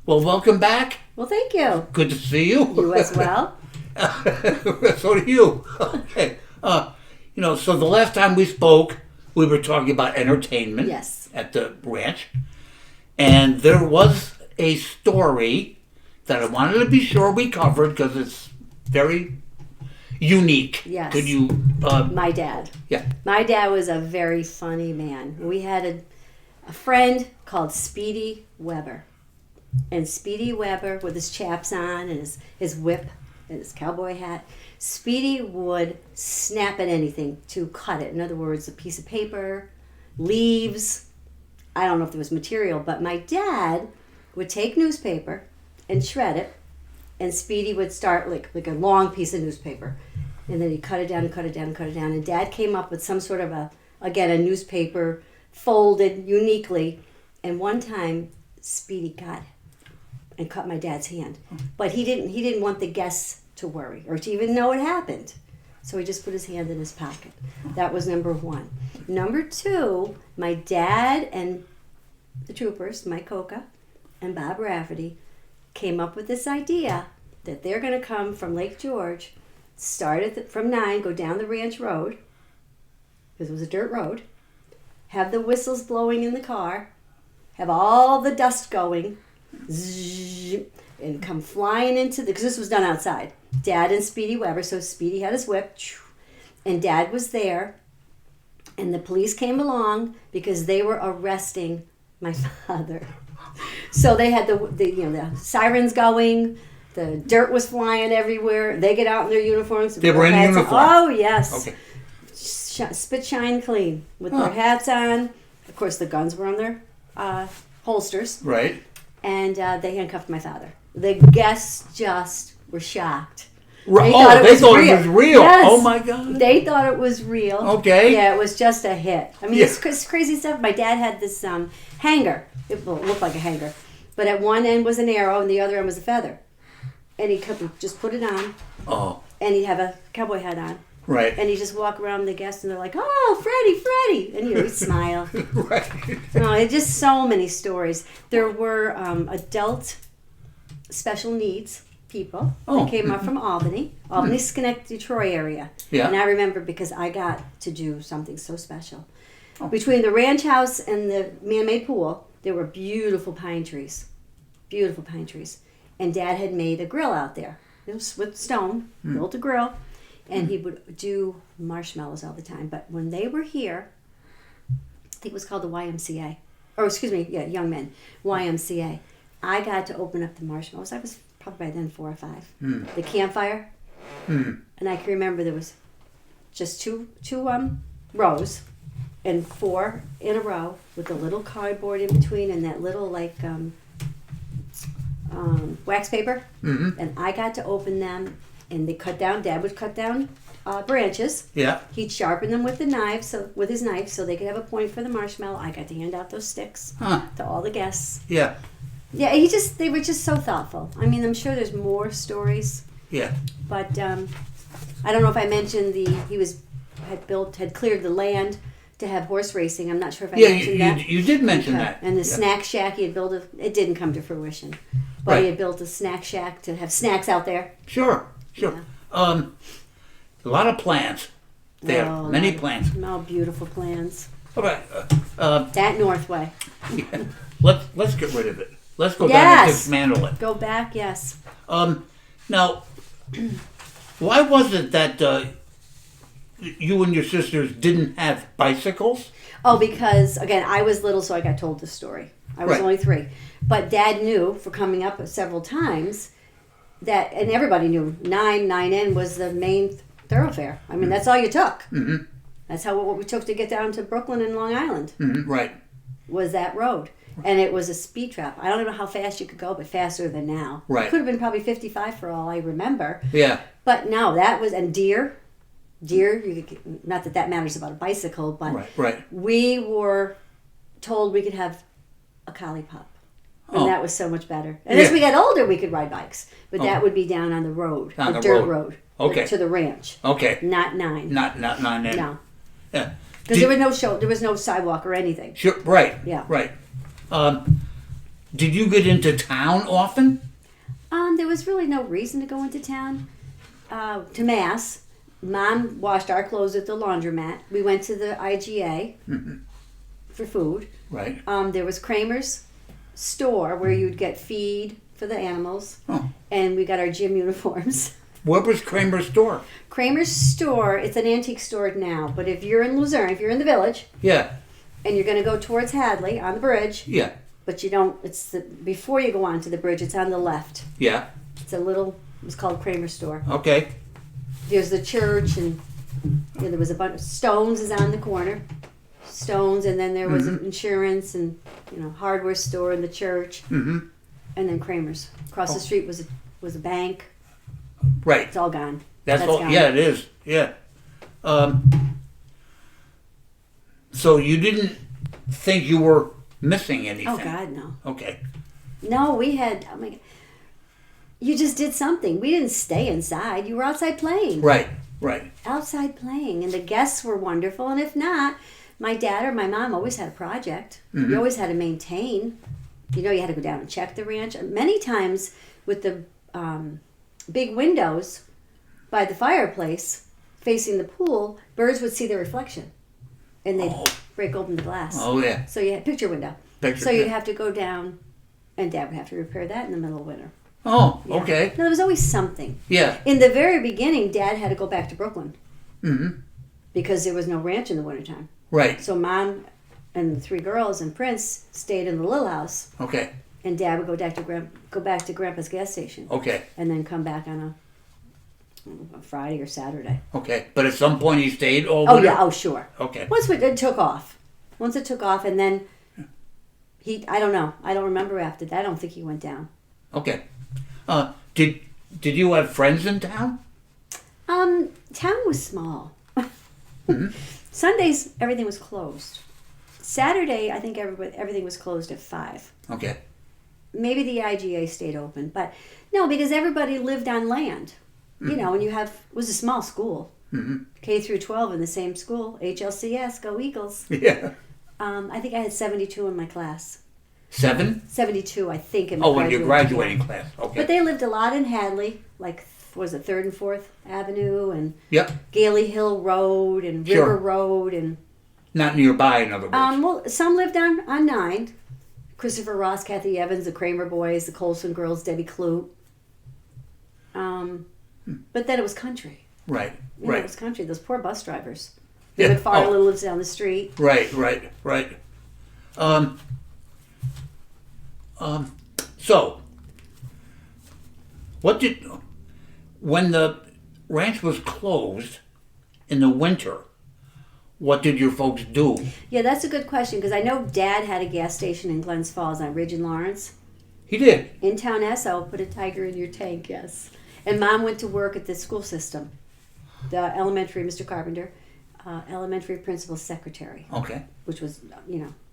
Well, welcome back. Well, thank you. Good to see you. You as well. So do you. Okay. So the last time we spoke, we were talking about entertainment. Yes. At the ranch. And there was a story that I wanted to be sure we covered because it's very unique. Yes. Could you... My dad. Yeah. My dad was a very funny man. We had a friend called Speedy Weber. And Speedy Weber, with his chaps on and his whip and his cowboy hat, Speedy would snap at anything to cut it. In other words, a piece of paper, leaves. I don't know if there was material, but my dad would take newspaper and shred it, and Speedy would start like a long piece of newspaper, and then he'd cut it down and cut it down and cut it down. And Dad came up with some sort of a newspaper folded uniquely, and one time Speedy got it and cut my dad's hand, but he didn't want the guests to worry or to even know it happened, so he just put his hand in his pocket. That was number one. Number two, my dad and the troopers, Mike Coca and Bob Rafferty, came up with this idea that they're going to come from Lake George, start from 9, go down the ranch road, because it was a dirt road, have the whistles blowing in the car, have all the dust going, zzz, and come flying into because this was done outside. Dad and Speedy Weber, so Speedy had his whip, and Dad was there, and the police came along because they were arresting my father. So they had the sirens going, the dirt was flying everywhere. They get out in their uniforms. They were in uniform. Oh yes. Okay. Spit shine clean with their hats on. Of course, the guns were on their holsters. Right. And they handcuffed my father. The guests just were shocked. They thought it was real. Yes. Oh my God. They thought it was real. Okay. Yeah, it was just a hit. I mean, it's crazy stuff. My dad had this hanger. It looked like a hanger. But at one end was an arrow and the other end was a feather. And he could just put it on. Oh. And he'd have a cowboy hat on. Right. And he'd just walk around the guests and they're like, oh, Freddie. And he'd smile. Right. No, just so many stories. There were adult special needs people that came up from Albany, Schenectady, Troy area. Yeah. And I remember because I got to do something so special. Oh. Between the ranch house and the man-made pool, there were beautiful pine trees. Beautiful pine trees. And Dad had made a grill out there. It was with stone, built a grill. And he would do marshmallows all the time. But when they were here, I think it was called the YMCA. Or excuse me, Young Men. YMCA. I got to open up the marshmallows. I was probably by then 4 or 5. The campfire. And I can remember there was just two rows and 4 in a row with a little cardboard in between and that little wax paper. Mm-hmm. And I got to open them. And they Dad would cut down branches. Yeah. He'd sharpen them with his knife, so they could have a point for the marshmallow. I got to hand out those sticks to all the guests. Yeah. Yeah, they were just so thoughtful. I mean, I'm sure there's more stories. Yeah. But I don't know if I mentioned he had cleared the land to have horse racing. I'm not sure if I mentioned that. You did mention that. And the snack shack, he had built it didn't come to fruition. But he had built a snack shack to have snacks out there. Sure. Yeah. A lot of plans there. Many plans. Oh, beautiful plans. All right. That Northway. Yeah. Let's get rid of it. Let's go down and dismantle it. Go back, yes. Now, why was it that you and your sisters didn't have bicycles? Oh, because, again, I was little, so I got told the story. I was only 3. But Dad knew, for coming up several times, that, and everybody knew, 9N was the main thoroughfare. I mean, that's all you took. Mm-hmm. That's what we took to get down to Brooklyn and Long Island. Mm-hmm. Right. Was that road. And it was a speed trap. I don't know how fast you could go, but faster than now. Right. It could have been probably 55 for all I remember. Yeah. But no, that was, and deer, not that matters about a bicycle, but we were told we could have a collie pup. And that was so much better. And as we got older, we could ride bikes. But that would be down on the road, the dirt road. Okay. To the ranch. Okay. Not 9. Not 9. No. Yeah. Because there was no sidewalk or anything. Sure. Right. Yeah. Right. Did you get into town often? There was really no reason to go into town. To Mass. Mom washed our clothes at the laundromat. We went to the IGA for food. Right. There was Kramer's store where you'd get feed for the animals. Oh. And we got our gym uniforms. Where was Kramer's store? Kramer's store, it's an antique store now, but if you're in Luzerne, if you're in the village, Yeah. and you're going to go towards Hadley on the bridge, Yeah. but you don't, before you go onto the bridge, it's on the left. Yeah. It's called Kramer's store. Okay. There's the church, and there was a bunch of Stones is on the corner. Stones, and then there was insurance and hardware store in the church, and then Kramer's. Across the street was a bank. Right. It's all gone. That's all. Gone. Yeah, it is. Yeah. So you didn't think you were missing anything? Oh God, no. Okay. No, we had. Oh my God. You just did something. We didn't stay inside. You were outside playing. Right. Right. Outside playing, and the guests were wonderful. And if not, my dad or my mom always had a project. You always had to maintain. You had to go down and check the ranch. Many times with the big windows by the fireplace facing the pool, birds would see their reflection, and they'd break open the glass. Oh yeah. So you had picture window. So you'd have to go down, and Dad would have to repair that in the middle of winter. Oh, Yeah. okay. No, there was always something. Yeah. In the very beginning, Dad had to go back to Brooklyn because there was no ranch in the wintertime. Right. So Mom and the 3 girls and Prince stayed in the little house, Okay. and Dad would go back to Grandpa's gas station, Okay. and then come back on a Friday or Saturday. Okay. But at some point he stayed all Oh winter? yeah, oh sure. Okay. Once it took off, and then I don't know. I don't remember after that. I don't think he went down. Okay. Did you have friends in town? Town was small. Sundays everything was closed. Saturday I think everything was closed at 5. Okay. Maybe the IGA stayed open, but no, because everybody lived on land. And it was a small school. K through 12 in the same school. HLCS, go Eagles. Yeah. I think I had 72 in my class. 7? 72, I think, in my Oh, in your graduating class. Okay. But they lived a lot in Hadley, like, was it 3rd and 4th Avenue, and Yep. Gailey Hill Road, and Sure. River Road, and... Not nearby, in other words. Well, some lived on 9. Christopher Ross, Kathy Evans, the Kramer boys, the Colson girls, Debbie Clute. But then it was country. Right. It Right. was country. Those poor bus drivers. Yeah. David Farley lives down the street. Right. So, when the ranch was closed in the winter, what did your folks do? Yeah, that's a good question, because I know Dad had a gas station in Glens Falls on Ridge and Lawrence. He did. In town Esso, put a tiger in your tank, yes. And Mom went to work at the school system. The elementary, Mr. Carpenter, elementary principal secretary, Okay. which was,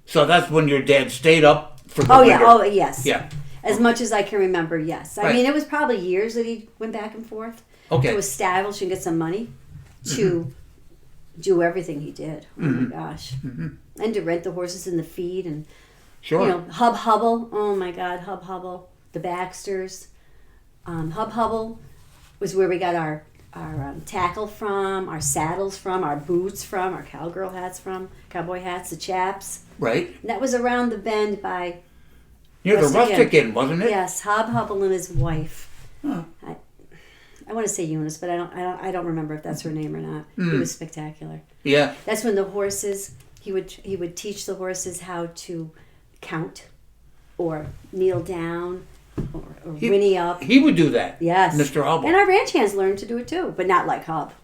So that's when your dad stayed up for the Oh, winter. yeah, oh, yes. Yeah. As much as I can remember, yes. I Right. mean, it was probably years that he went back and forth Okay. to establish and get some money to do everything he did. Oh, my gosh. And to rent the horses and the feed and, Sure. Hub Hubble. Oh, my God, Hub Hubble. The Baxters. Hub Hubble was where we got our tackle from, our saddles from, our boots from, our cowgirl hats from, cowboy hats, the chaps. Right. And that was around the bend by... Near the Rustic Rustic Inn, wasn't it? Yes, Hub Hubble and his wife. Huh. I want to say Eunice, but I don't remember if that's her name or not. He was spectacular. Yeah. That's when the horses he would teach the horses how to count, or kneel down, or whinny up. He would do that. Yes, Mr. Hubble. And our ranch hands learned to do it too, but not like Hub.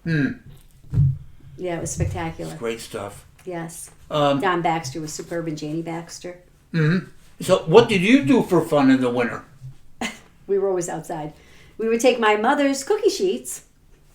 Yeah, it was spectacular. Great stuff. Yes. Don Baxter was superb, and Janie Baxter. So what did you do for fun in the winter? We were always outside. We would take my mother's cookie sheets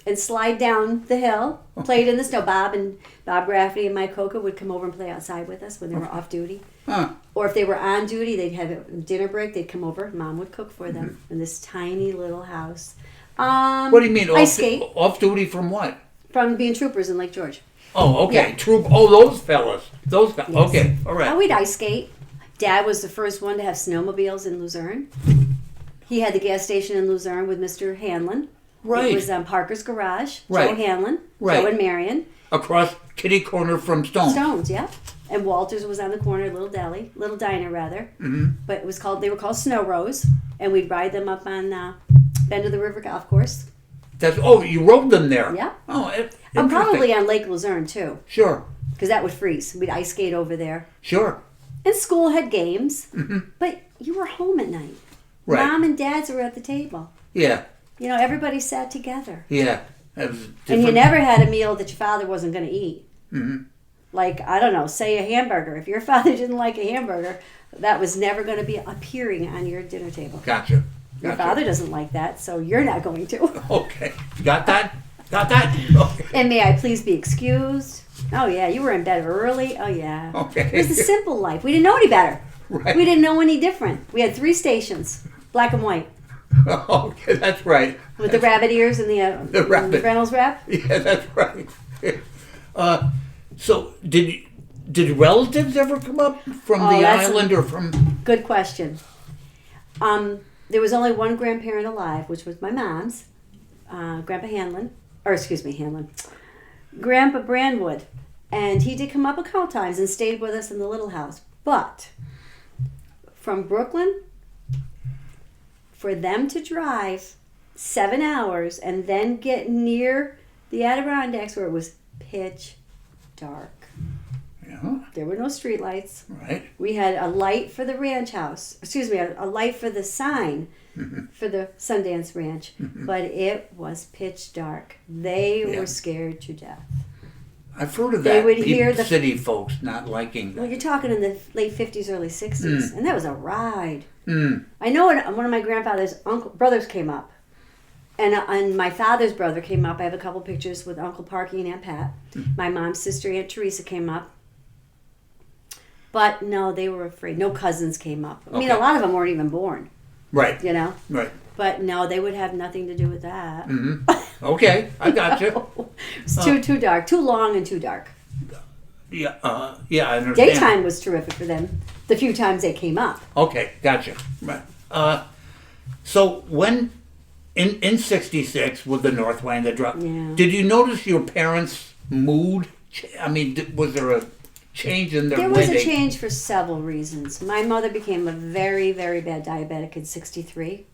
and slide down the hill, played in the snow. Bob Rafferty and Mike Coca would come over and play outside with us when they were off duty. Huh. Or if they were on duty, they'd have a dinner break, they'd come over. Mom would cook for them in this tiny little house. What do you mean? Ice skate. Off duty from what? From being troopers in Lake George. Oh, okay. Yeah. Those fellas. Yes. Okay, all right. Oh, we'd ice skate. Dad was the first one to have snowmobiles in Luzerne. He had the gas station in Luzerne with Mr. Hanlon. Right. It was Parker's Garage. Right. Joe Hanlon. Right. Joe and Marion. Across kitty corner from Stones. Stones, yeah. And Walter's was on the corner, little diner rather. Mm-hmm. But they were called Snow Rose, and we'd ride them up on Bend of the River Golf Course. You rode them there. Yeah. Oh, Probably on Lake Luzerne too. Sure. Because that would freeze. We'd ice skate over there. Sure. And school had games, Mm-hmm. but you were home at night. Right. Mom and Dad's were at the table. Yeah. Everybody sat together. Yeah. And you never had a meal that your father wasn't going to eat. Mm-hmm. Like, I don't know, say a hamburger. If your father didn't like a hamburger, that was never going to be appearing on your dinner table. Gotcha. Your father doesn't like that, so you're not going to. Okay. Got that? Okay. And may I please be excused? Oh, yeah, you were in bed early. Oh, yeah. Okay. It was the simple life. We didn't know any better. Right. We didn't know any different. We had 3 stations, black and white. Okay, that's right. With the rabbit ears and the Reynolds wrap? Yeah, that's right. So, did relatives ever come up from the island or from... Good question. There was only one grandparent alive, which was my mom's, Grandpa Hanlon. Grandpa Brandwood. And he did come up a couple times and stayed with us in the little house. But from Brooklyn, for them to drive 7 hours and then get near the Adirondacks where it was pitch dark. Yeah. There were no street lights. Right. We had a light for the ranch house. A light for the sign for the Sundance Ranch. But it was pitch dark. They were scared to death. I've heard of They that. would hear the city folks not liking that. Well, you're talking in the late 50s, early 60s. And that was a ride. Mm. I know one of my grandfather's brothers came up. And my father's brother came up. I have a couple pictures with Uncle Parky and Aunt Pat. My mom's sister, Aunt Teresa, came up. But no, they were afraid. No cousins came up. I mean, a lot of them weren't even born. Right. Right. But no, they would have nothing to do with that. Mm-hmm. Okay, I got you. It's too dark. Too long and too dark. Yeah, I understand. Daytime was terrific for them. The few times they came up. Okay, gotcha. Right. So when in '66 with the Northway and the drop, did you notice your parents' mood? I mean, was there a change in their There living? was a change for several reasons. My mother became a very, very bad diabetic in '63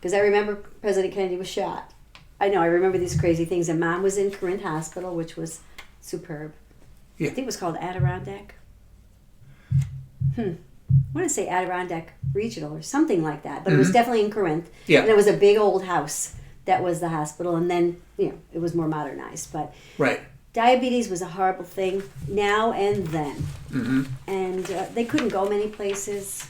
because I remember President Kennedy was shot. I know, I remember these crazy things. And Mom was in Corinth Hospital, which was superb. Yeah. I think it was called Adirondack. I want to say Adirondack Regional or something like that, but it was definitely in Corinth. Yeah. And it was a big old house that was the hospital, and then, it was more modernized. But Right. diabetes was a horrible thing now and then. Mm-hmm. And they couldn't go many places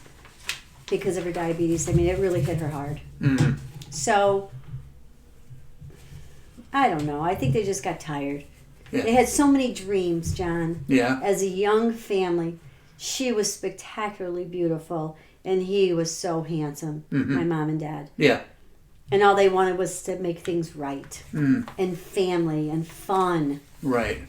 because of her diabetes. I mean, it really hit her hard. Mm-hmm. So, I don't know. I think they just got tired. Yeah. They had so many dreams, John. Yeah. As a young family, she was spectacularly beautiful, and he was so handsome, my mom and dad. Yeah. And all they wanted was to make things right, and family, and fun. Right.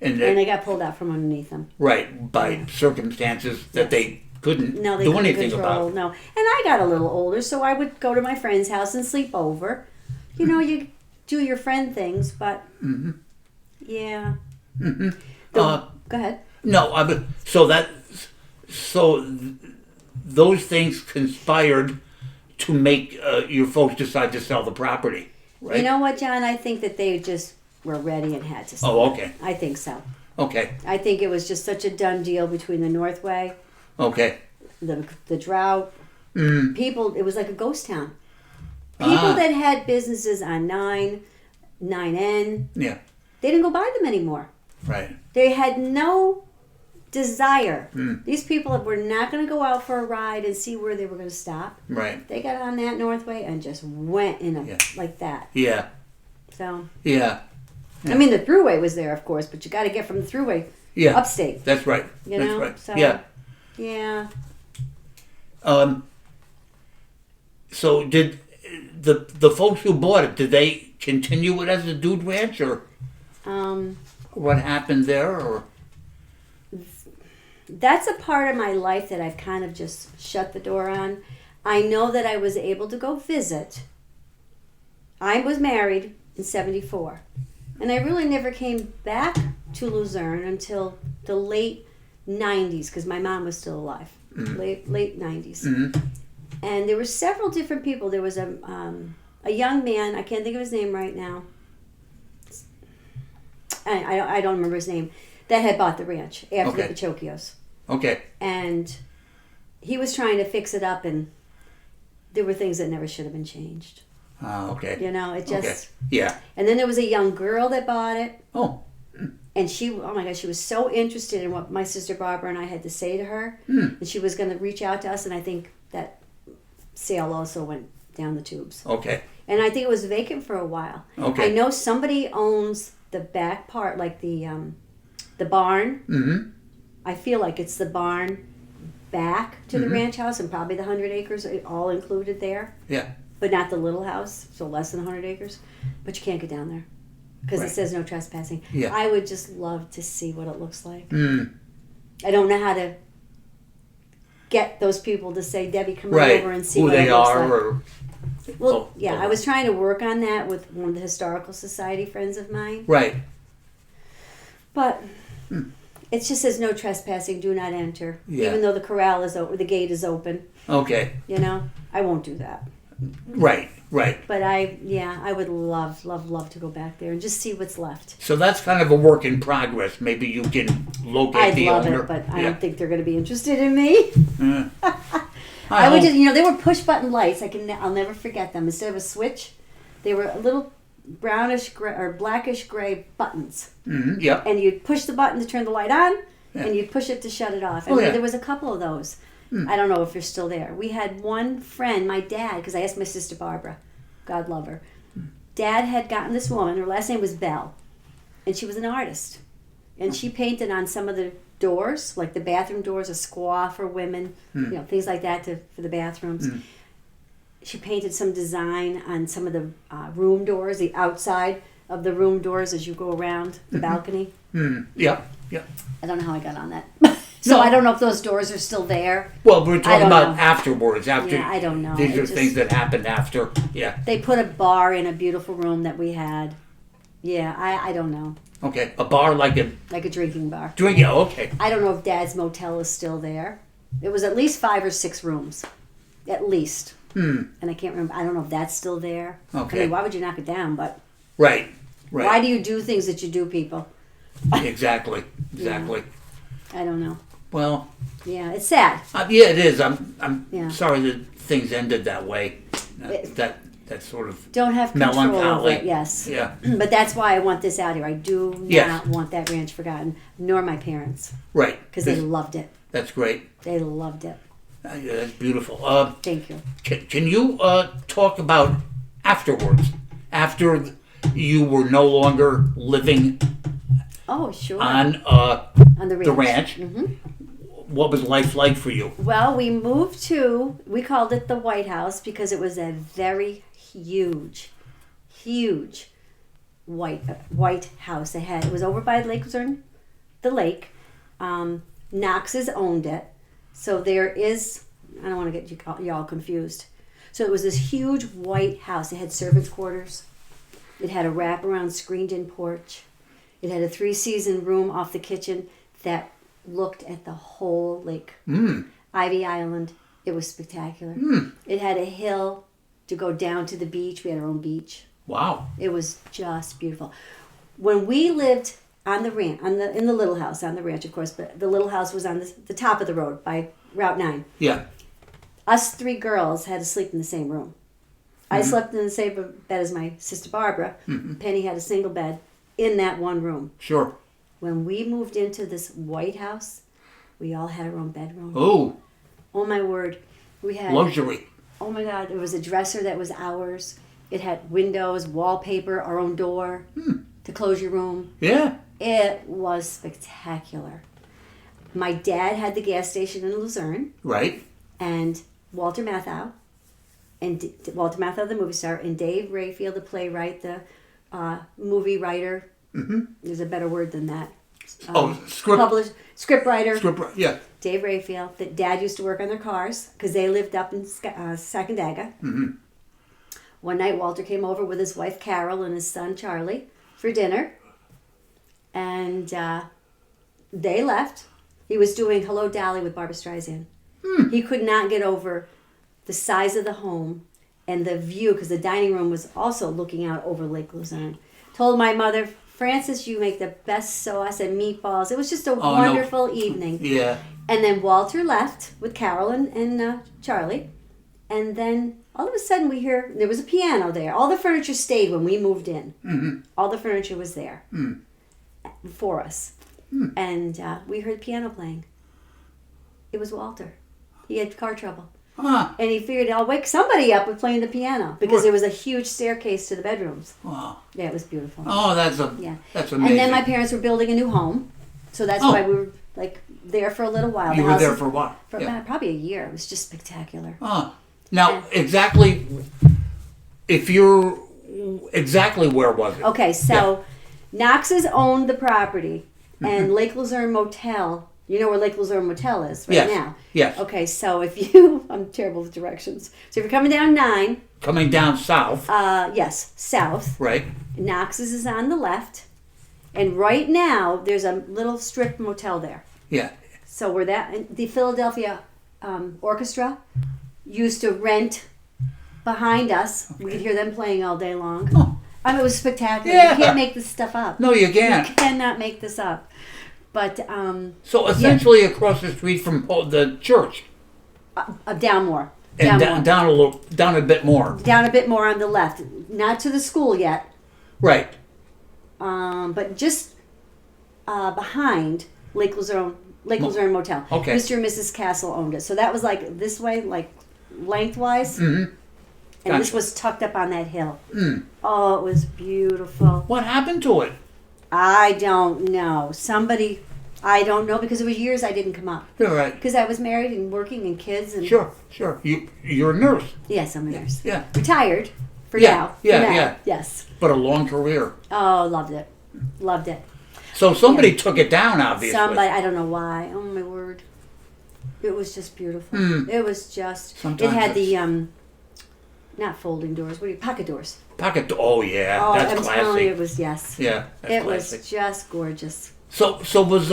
And they got pulled out from underneath them. Right, by circumstances that they couldn't No, they do couldn't anything control. about. No, and I got a little older, so I would go to my friend's house and sleep over. You do your friend things, but yeah. Mm-hmm. Go ahead. No, those things conspired to make your folks decide to sell the property, right? You know what, John? I think that they just were ready and had to sell. Oh, okay. I think so. Okay. I think it was just such a done deal between the Northway, Okay. the drought. People, it was like a ghost town. People that had businesses on 9N, Yeah. they didn't go buy them anymore. Right. They had no desire. These people were not going to go out for a ride and see where they were going to stop. Right. They got on that Northway and just went in like that. Yeah. So. Yeah. I mean, the thruway was there, of course, but you got to get from the thruway upstate. That's right. You know? That's right. So, yeah. Yeah. So did the folks who bought it, did they continue it as a dude ranch, or what happened there, or? that's a part of my life that I've kind of just shut the door on. I know that I was able to go visit. I was married in 74. And I really never came back to Luzerne until the late 90s, because my mom was still alive. Late 90s. And there were several different people. There was a young man, I can't think of his name right now. I don't remember his name, that had bought the ranch after the Pachocchios. Okay. And he was trying to fix it up, and there were things that never should have been changed. Okay. You know, it just... Yeah. And then there was a young girl that bought it. Oh. And she, oh my gosh, she was so interested in what my sister Barbara and I had to say to her. And she was going to reach out to us, and I think that sale also went down the tubes. Okay. And I think it was vacant for a while. Okay. I know somebody owns the back part, like the barn. I feel like it's the barn back to the ranch house, and probably the 100 acres all included there. Yeah. But not the little house, so less than 100 acres. But you can't get down there because it says no trespassing. Yeah. I would just love to see what it looks like. I don't know how to get those people to say, Debbie, come on over and see who what they it looks are. like. Or, Well, I was trying to work on that with one of the Historical Society friends of mine. Right. But it just says no trespassing, do not enter. Yeah. Even though the corral is open, the gate is open. Okay. You know, I won't do that. Right. But I would love to go back there and just see what's left. So that's kind of a work in progress. Maybe you can locate I'd the love owner. it, but I don't think they're going to be interested in me. I would hope- just, they were push button lights. I'll never forget them. Instead of a switch, they were a little brownish gray or blackish gray buttons. Yep. And you'd push the button to turn the light on, and you'd push it to shut it off. And there was a couple of those. I don't know if they're still there. We had one friend, my dad, because I asked my sister Barbara, God love her. Dad had gotten this woman, her last name was Bell, and she was an artist. And she painted on some of the doors, like the bathroom doors, a squaw for women, things like that for the bathrooms. She painted some design on some of the room doors, the outside of the room doors as you go around the balcony. Yep. I don't know how I got on that. So I don't know if those doors are still there. Well, we're talking about know. afterwards. Yeah, I don't know. These are things that happened after. Yeah. They put a bar in a beautiful room that we had. Yeah, I don't know. Okay. A bar like a drinking bar. drinking. Oh, okay. I don't know if Dad's motel is still there. It was at least 5 or 6 rooms. At least. And I can't remember. I don't know if that's still there. Okay. I mean, why would you knock it down? But Right. why do you do things that you do, people? Exactly. I don't know. Well. Yeah, it's sad. Yeah, it is. I'm Yeah. sorry that things ended that way. That sort of Don't have control over melancholy. it, yes. Yeah. But that's why I want this out here. I do not want that ranch forgotten, nor my parents. Right. Because they loved it. That's great. They loved it. Yeah, that's beautiful. Thank you. Can you talk about afterwards? After you were no longer living Oh, sure. on the ranch. the ranch, what was life like for you? Well, we moved we called it the White House because it was a very huge white house. It was over by Lake Luzerne, the lake. Knox's owned it. So there is, I don't want to get y'all confused. So it was this huge white house. It had servants' quarters. It had a wraparound screened-in porch. It had a 3-season room off the kitchen that looked at the whole lake. Ivy Island. It was spectacular. It had a hill to go down to the beach. We had our own beach. Wow. It was just beautiful. When we lived on the ranch, in the little house, on the ranch, of course, but the little house was on the top of the road by Route 9. Yeah. Us 3 girls had to sleep in the same room. I slept in the same bed as my sister Barbara. Penny had a single bed in that one room. Sure. When we moved into this White House, we all had our own bedroom. Oh my word. We had luxury. Oh my God. There was a dresser that was ours. It had windows, wallpaper, our own door to close your room. Yeah. It was spectacular. My dad had the gas station in Luzerne. Right. And Walter Matthau, the movie star, and Dave Rayfield, the playwright, the movie writer. There's a better word than that. script writer. Yeah. Dave Rayfield. That Dad used to work on their cars because they lived up in Sacandaga. Mm-hmm. One night, Walter came over with his wife Carol and his son Charlie for dinner, and they left. He was doing Hello Dolly with Barbra Streisand. He could not get over the size of the home and the view, because the dining room was also looking out over Lake Luzerne. Told my mother, Frances, you make the best sauce and meatballs. It was just a wonderful evening. Yeah. And then Walter left with Carol and Charlie. And then all of a sudden we hear, there was a piano there. All the furniture stayed when we moved in. Mm-hmm. All the furniture was there for us. And we heard piano playing. It was Walter. He had car trouble. And he figured, I'll wake somebody up with playing the piano, because there was a huge staircase to the bedrooms. Wow. Yeah, it was beautiful. Oh, that's amazing. And then my parents were building a new home, so that's why we were there for a little while. You were there for a while? For probably a year. It was just spectacular. Now, exactly where was it? Okay, so Knox's owned the property, and Lake Luzerne Motel. You know where Lake Luzerne Motel is now? Yes. Okay, so if you... I'm terrible with directions. So if you're coming down 9... Coming down south. Yes, south. Right. Knox's is on the left. And right now, there's a little strip motel there. Yeah. So where the Philadelphia Orchestra used to rent behind us. Okay. We could hear them playing all day long. Oh. I mean, it was spectacular. Yeah. You can't make this stuff up. No, you can't. You cannot make this up. But so essentially across the street from the church. Down more. And down a bit more. Down a bit more on the left. Not to the school yet. Right. But just behind Lake Luzerne Motel. Okay. Mr. and Mrs. Castle owned it. So that was like this way, like lengthwise. Mm-hmm. And this was tucked up on that hill. Oh, it was beautiful. What happened to it? I don't know. I don't know, because it was years I didn't come up. You're right. Because I was married and working and kids. And Sure. You're a nurse. Yes, I'm a nurse. Yeah. Retired for now. Yeah. Yes. But a long career. Oh, loved it. So somebody took it down, obviously. I don't know why. Oh, my word. It was just beautiful. It was just... Sometimes it had the... not folding doors. Pocket doors. Oh, yeah. Oh, that's I'm classy. telling you, it was, yes. Yeah, that's classic. Was just gorgeous. So was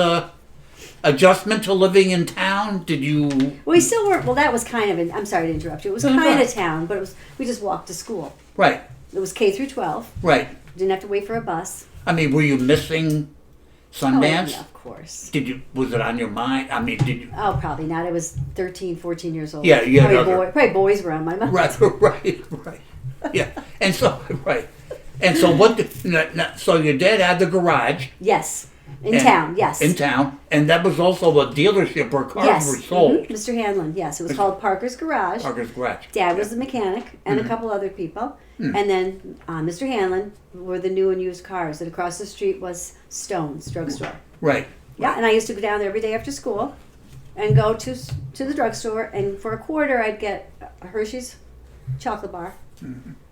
adjustment to living in town? Did you... We still weren't... Well, that was kind of... I'm sorry to interrupt you. It was kind of town, but we just walked to school. Right. It was K through 12. Right. Didn't have to wait for a bus. I mean, were you missing Sundance? Oh, yeah, of course. Was it on your mind? I mean, did you... Oh, probably not. I was 13, 14 years old. Yeah, yeah. Probably boys were on my mind. Right. Yeah. And so, right. And so so your dad had the garage. Yes. In town, yes. In town. And that was also a dealership where cars were sold. Mm-hmm. Mr. Hanlon, yes. It was called Parker's Garage. Dad was the mechanic and a couple other people. And then Mr. Hanlon were the new and used cars. And across the street was Stone's drugstore. Right. Yeah, and I used to go down there every day after school and go to the drugstore. And for a quarter, I'd get a Hershey's chocolate bar,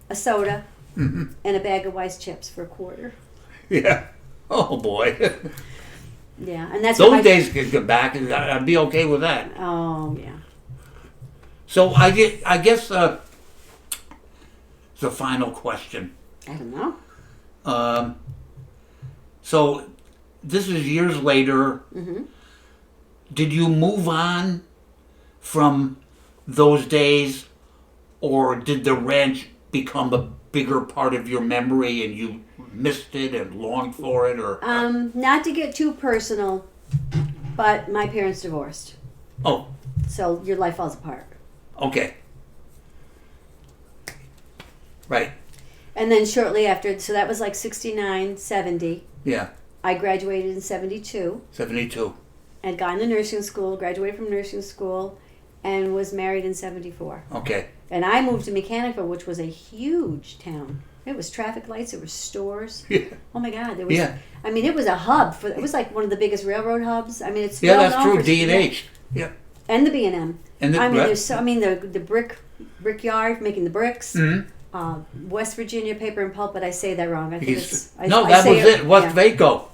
a soda, and a bag of Weiss chips for a quarter. Yeah. Oh, boy. Yeah, and that's those days could come back, and I'd be okay with that. Oh, yeah. So I guess the final question. I don't know. So this is years later. Mm-hmm. Did you move on from those days, or did the ranch become a bigger part of your memory and you missed it and longed for it? Or not to get too personal, but my parents divorced. Oh. So your life falls apart. Okay. Right. And then shortly after, so that was like 69, 70. Yeah. I graduated in 72. 72. Had gone to nursing school, graduated from nursing school, and was married in 74. Okay. And I moved to Mechanicville, which was a huge town. It was traffic lights, there were stores. Yeah. Oh my God, there was. Yeah. I mean, it was a hub it was like one of the biggest railroad hubs. I mean, it's that's true. D&H. Yeah. And the B&M. And the, the brickyard making the bricks. Mm-hmm. West Virginia Paper and Pulp, but I say that wrong. I think West Vaco.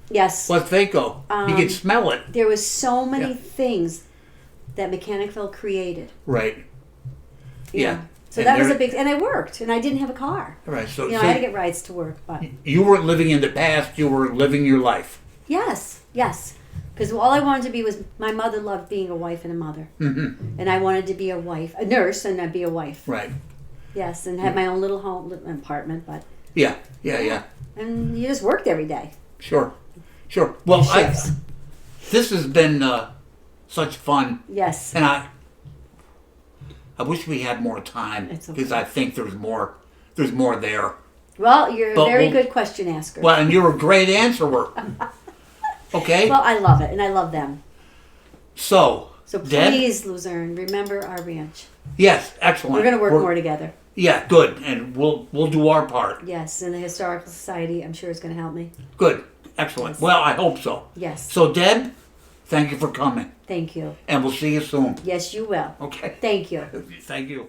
Yes. What's Vaco? You can smell it. There was so many Yeah. things that Mechanicville created. Right. Yeah. So And that was there- a big, and I worked, and I didn't have a car. Right. So, You know, so I had to get rides to work, but you weren't living in the past. You were living your life. yes, because all I wanted to be was, my mother loved being a wife and a mother, and I wanted to be a wife, a nurse, and I'd be a wife. Right. Yes, and have my own little home apartment, but Yeah. and you just worked every day. Sure. Well, Shifts. this has been such fun, Yes. and I wish we had more time It's okay. because I think there's more there. Well, you're a But very we'll- good question asker. Well, and you're a great answerer. Okay. Well, I love it, and I love them. So Deb? Please, Luzerne, remember our ranch. Yes, excellent. We're going to work more together. Yeah, good, and we'll do our part. Yes, and the Historical Society, I'm sure, is going to help me. Good, excellent. Yes. Well, I hope so. Yes. So, Deb, thank you for coming, Thank you. and we'll see you soon. Yes, you will. Okay. Thank you. Thank you.